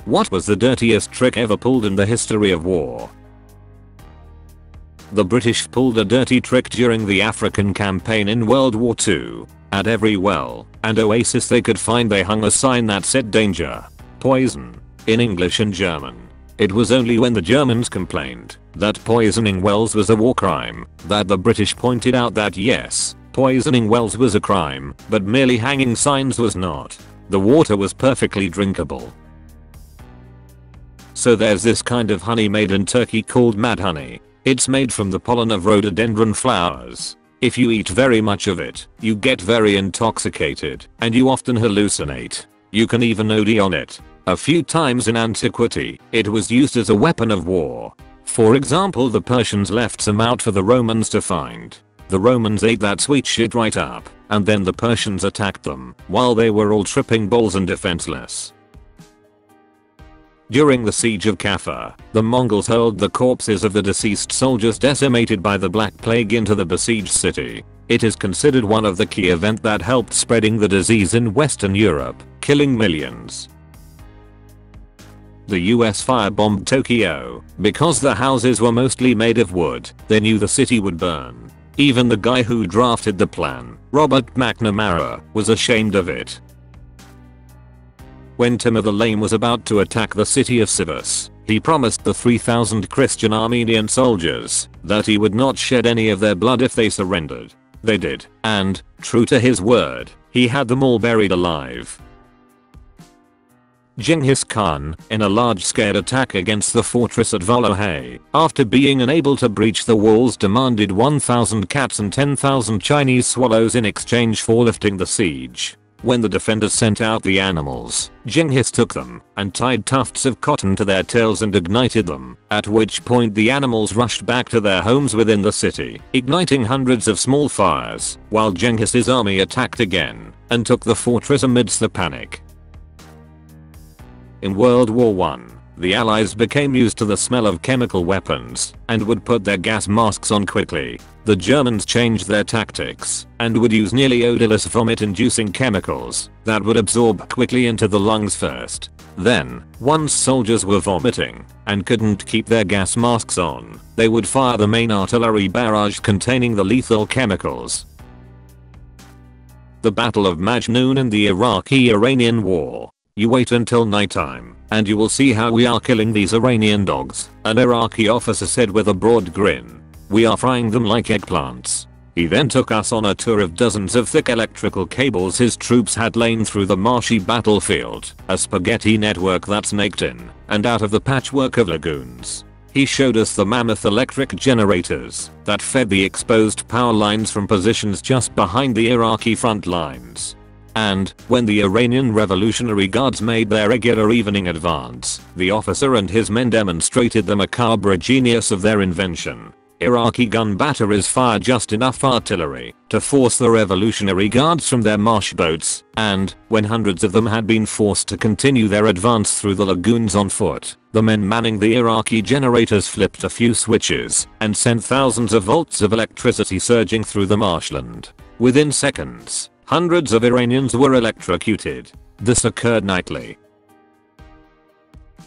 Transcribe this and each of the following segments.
What was the dirtiest trick ever pulled in the history of war? The British pulled a dirty trick during the African campaign in World War II. At every well and oasis they could find they hung a sign that said danger, poison, in English and German. It was only when the Germans complained that poisoning wells was a war crime that the British pointed out that yes, poisoning wells was a crime, but merely hanging signs was not. The water was perfectly drinkable. So there's this kind of honey made in Turkey called mad honey. It's made from the pollen of rhododendron flowers. If you eat very much of it, you get very intoxicated, and you often hallucinate. You can even OD on it. A few times in antiquity, it was used as a weapon of war. For example, the Persians left some out for the Romans to find. The Romans ate that sweet shit right up, and then the Persians attacked them, while they were all tripping balls and defenseless. During the siege of Kaffa, the Mongols hurled the corpses of the deceased soldiers decimated by the Black Plague into the besieged city. It is considered one of the key events that helped spreading the disease in Western Europe, killing millions. The US firebombed Tokyo. Because the houses were mostly made of wood, they knew the city would burn. Even the guy who drafted the plan, Robert McNamara, was ashamed of it. When Timur the Lame was about to attack the city of Sivas, he promised the 3,000 Christian Armenian soldiers that he would not shed any of their blood if they surrendered. They did, and, true to his word, he had them all buried alive. Genghis Khan, in a large-scale attack against the fortress at Volohay, after being unable to breach the walls, demanded 1,000 cats and 10,000 Chinese swallows in exchange for lifting the siege. When the defenders sent out the animals, Genghis took them and tied tufts of cotton to their tails and ignited them, at which point the animals rushed back to their homes within the city, igniting hundreds of small fires, while Genghis's army attacked again and took the fortress amidst the panic. In World War I, the Allies became used to the smell of chemical weapons and would put their gas masks on quickly. The Germans changed their tactics and would use nearly odorless vomit-inducing chemicals that would absorb quickly into the lungs first. Then, once soldiers were vomiting and couldn't keep their gas masks on, they would fire the main artillery barrage containing the lethal chemicals. The Battle of Majnoon in the Iraqi-Iranian War. You wait until nighttime, and you will see how we are killing these Iranian dogs, an Iraqi officer said with a broad grin. We are frying them like eggplants. He then took us on a tour of dozens of thick electrical cables his troops had lain through the marshy battlefield, a spaghetti network that snaked in and out of the patchwork of lagoons. He showed us the mammoth electric generators that fed the exposed power lines from positions just behind the Iraqi front lines. And, when the Iranian Revolutionary Guards made their regular evening advance, the officer and his men demonstrated the macabre genius of their invention. Iraqi gun batteries fired just enough artillery to force the Revolutionary Guards from their marsh boats, and, when hundreds of them had been forced to continue their advance through the lagoons on foot, the men manning the Iraqi generators flipped a few switches and sent thousands of volts of electricity surging through the marshland. Within seconds, hundreds of Iranians were electrocuted. This occurred nightly.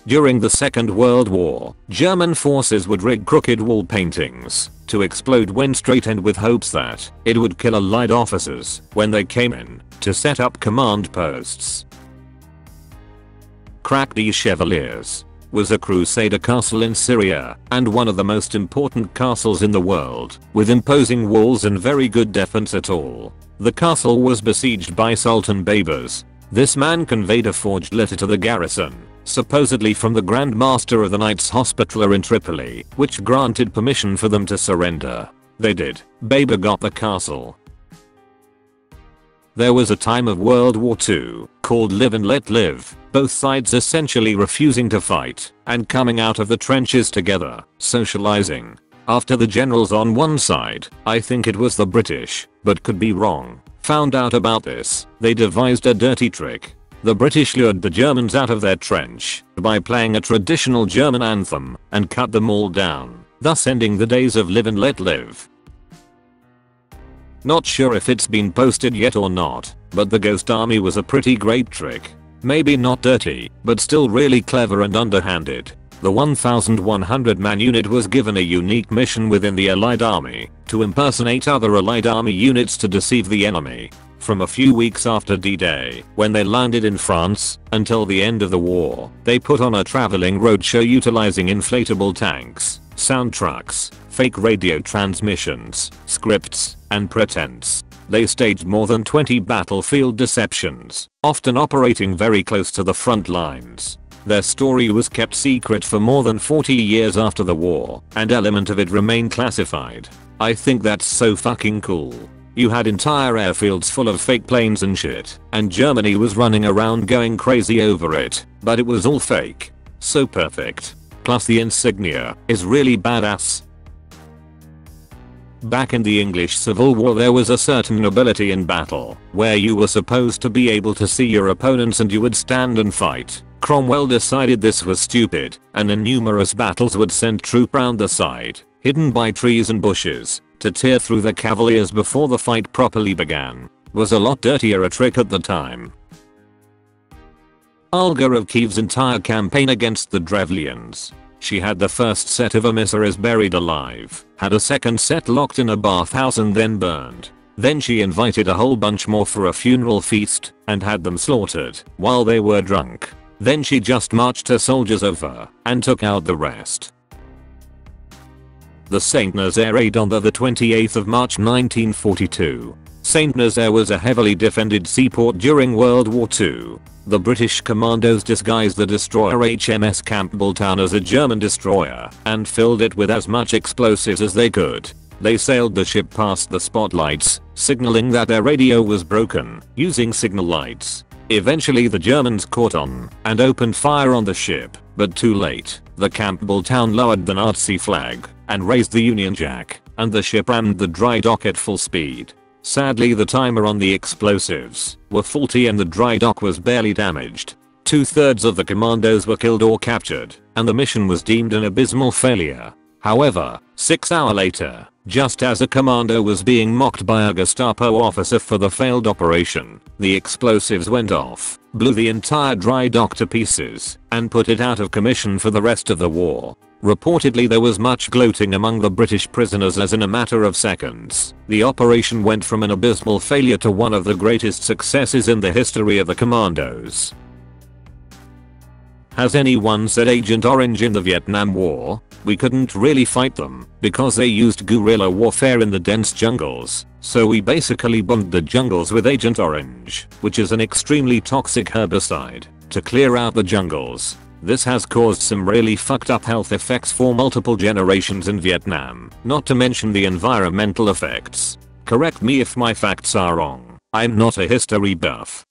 During the Second World War, German forces would rig crooked wall paintings to explode when straightened with hopes that it would kill Allied officers when they came in to set up command posts. Crac des Chevaliers was a crusader castle in Syria and one of the most important castles in the world, with imposing walls and very good defense at all. The castle was besieged by Sultan Baybars. This man conveyed a forged letter to the garrison, supposedly from the Grand Master of the Knights Hospitaller in Tripoli, which granted permission for them to surrender. They did. Baber got the castle. There was a time of World War II called Live and Let Live, both sides essentially refusing to fight and coming out of the trenches together, socializing. After the generals on one side, I think it was the British, but could be wrong, found out about this, they devised a dirty trick. The British lured the Germans out of their trench by playing a traditional German anthem and cut them all down, thus ending the days of Live and Let Live. Not sure if it's been posted yet or not, but the Ghost Army was a pretty great trick. Maybe not dirty, but still really clever and underhanded. The 1,100-man unit was given a unique mission within the Allied army, to impersonate other Allied army units to deceive the enemy. From a few weeks after D-Day, when they landed in France, until the end of the war, they put on a traveling roadshow utilizing inflatable tanks, sound trucks, fake radio transmissions, scripts, and pretense. They staged more than 20 battlefield deceptions, often operating very close to the front lines. Their story was kept secret for more than 40 years after the war, and element of it remained classified. I think that's so fucking cool. You had entire airfields full of fake planes and shit, and Germany was running around going crazy over it, but it was all fake. So perfect. Plus the insignia is really badass. Back in the English Civil War there was a certain nobility in battle, where you were supposed to be able to see your opponents and you would stand and fight. Cromwell decided this was stupid, and in numerous battles would send troops round the side, hidden by trees and bushes, to tear through the cavaliers before the fight properly began. Was a lot dirtier a trick at the time. Olga of Kiev's entire campaign against the Drevlians. She had the first set of emissaries buried alive, had a second set locked in a bathhouse and then burned. Then she invited a whole bunch more for a funeral feast, and had them slaughtered while they were drunk. Then she just marched her soldiers over, and took out the rest. The Saint Nazaire raid on the 28th of March 1942. Saint Nazaire was a heavily defended seaport during World War II. The British commandos disguised the destroyer HMS Campbelltown as a German destroyer, and filled it with as much explosives as they could. They sailed the ship past the spotlights, signaling that their radio was broken, using signal lights. Eventually the Germans caught on, and opened fire on the ship, but too late. The Campbelltown lowered the Nazi flag, and raised the Union Jack, and the ship rammed the dry dock at full speed. Sadly the timer on the explosives were faulty and the dry dock was barely damaged. 2/3 of the commandos were killed or captured, and the mission was deemed an abysmal failure. However, 6 hours later, just as a commando was being mocked by a Gestapo officer for the failed operation, the explosives went off, blew the entire dry dock to pieces, and put it out of commission for the rest of the war. Reportedly there was much gloating among the British prisoners as in a matter of seconds, the operation went from an abysmal failure to one of the greatest successes in the history of the commandos. Has anyone said Agent Orange in the Vietnam War? We couldn't really fight them, because they used guerrilla warfare in the dense jungles, so we basically bombed the jungles with Agent Orange, which is an extremely toxic herbicide, to clear out the jungles. This has caused some really fucked up health effects for multiple generations in Vietnam, not to mention the environmental effects. Correct me if my facts are wrong, I'm not a history buff.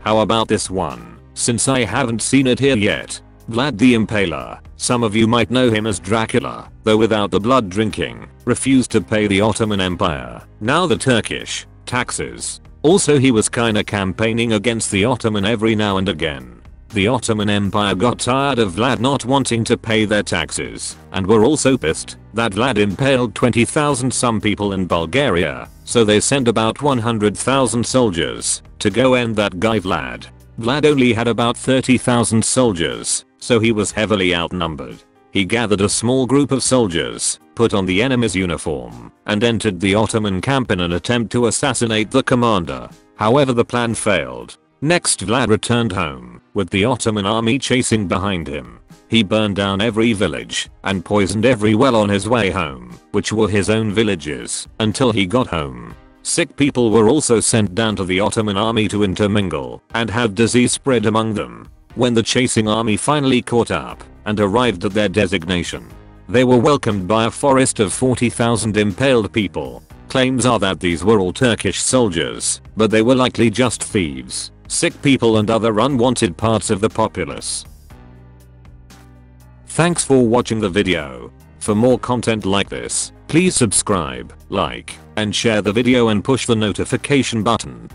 How about this one, since I haven't seen it here yet? Vlad the Impaler, some of you might know him as Dracula, though without the blood drinking, refused to pay the Ottoman Empire, now the Turkish, taxes. Also he was kinda campaigning against the Ottoman every now and again. The Ottoman Empire got tired of Vlad not wanting to pay their taxes, and were also pissed that Vlad impaled 20,000 some people in Bulgaria, so they sent about 100,000 soldiers to go end that guy Vlad. Vlad only had about 30,000 soldiers, so he was heavily outnumbered. He gathered a small group of soldiers, put on the enemy's uniform, and entered the Ottoman camp in an attempt to assassinate the commander. However the plan failed. Next Vlad returned home, with the Ottoman army chasing behind him. He burned down every village, and poisoned every well on his way home, which were his own villages, until he got home. Sick people were also sent down to the Ottoman army to intermingle, and have disease spread among them. When the chasing army finally caught up, and arrived at their designation, they were welcomed by a forest of 40,000 impaled people. Claims are that these were all Turkish soldiers, but they were likely just thieves, sick people and other unwanted parts of the populace. Thanks for watching the video. For more content like this, please subscribe, like, and share the video and push the notification button.